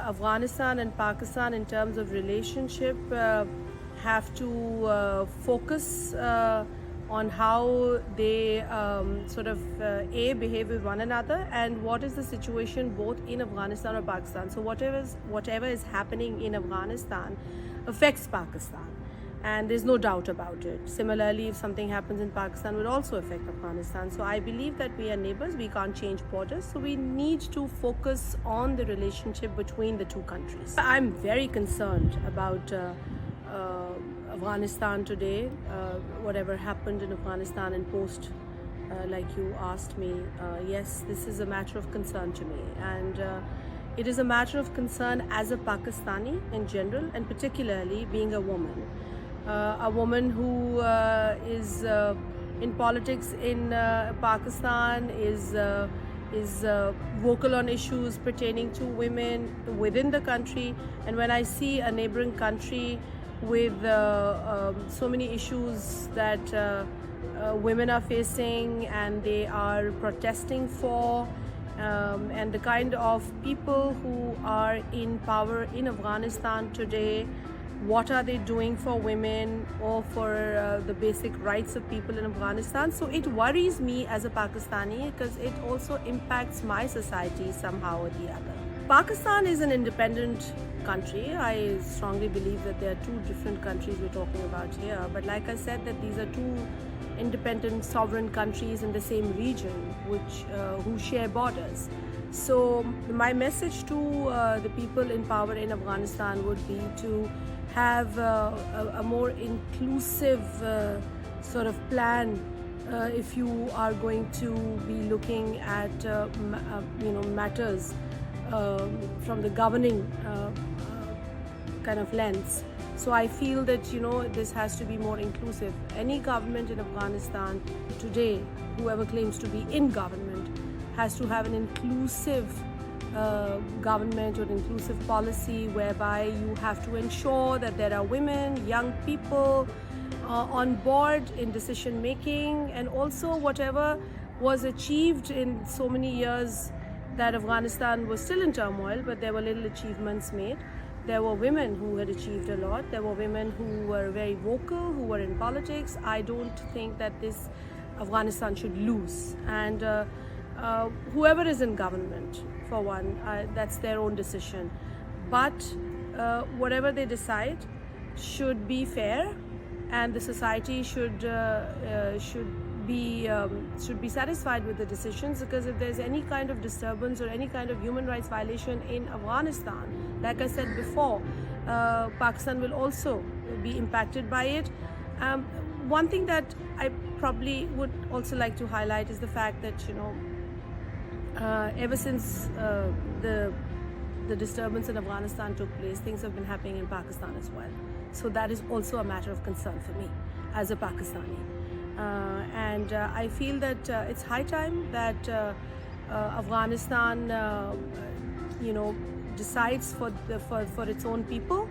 Afghanistan and Pakistan in terms of relationship have to focus on how they behave with one another, and what is the situation both in Afghanistan or Pakistan. So whatever is happening in Afghanistan affects Pakistan, and there's no doubt about it. Similarly, if something happens in Pakistan, will also affect Afghanistan. So I believe that we are neighbors, we can't change borders, so we need to focus on the relationship between the two countries. I'm very concerned about Afghanistan today, whatever happened in Afghanistan and post, like you asked me. Yes, this is a matter of concern to me, and it is a matter of concern as a Pakistani in general, and particularly being a woman who is in politics in Pakistan, is vocal on issues pertaining to women within the country. And when I see a neighboring country with so many issues that women are facing and they are protesting for, and the kind of people who are in power in Afghanistan today, what are they doing for women or for the basic rights of people in Afghanistan? So it worries me as a Pakistani, because it also impacts my society somehow or the other. Pakistan is an independent country. I strongly believe that there are two different countries we're talking about here, but like I said, that these are two independent sovereign countries in the same region who share borders. So my message to the people in power in Afghanistan would be to have a more inclusive sort of plan if you are going to be looking at matters from the governing kind of lens. So I feel that this has to be more inclusive. Any government in Afghanistan today, whoever claims to be in government, has to have an inclusive government or an inclusive policy whereby you have to ensure that there are women, young people on board in decision making, and also whatever was achieved in so many years that Afghanistan was still in turmoil, but there were little achievements made. There were women who had achieved a lot. There were women who were very vocal, who were in politics. I don't think that this Afghanistan should lose. And whoever is in government, for one, that's their own decision. But whatever they decide should be fair, and the society should be satisfied with the decisions, because if there's any kind of disturbance or any kind of human rights violation in Afghanistan, like I said before, Pakistan will also be impacted by it. One thing that I probably would also like to highlight is the fact that ever since the disturbance in Afghanistan took place, things have been happening in Pakistan as well. So that is also a matter of concern for me as a Pakistani. And I feel that it's high time that Afghanistan, decides for its own people.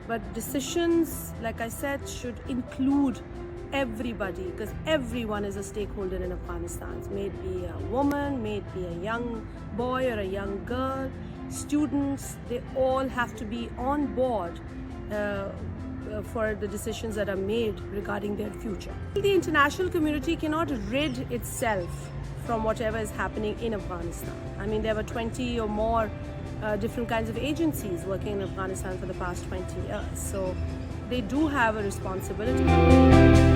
But decisions, like I said, should include everybody, because everyone is a stakeholder in Afghanistan. May it be a woman, may it be a young boy or a young girl, students, they all have to be on board for the decisions that are made regarding their future. The international community cannot rid itself from whatever is happening in Afghanistan. I mean, there were 20 or more different kinds of agencies working in Afghanistan for the past 20 years. So they do have a responsibility.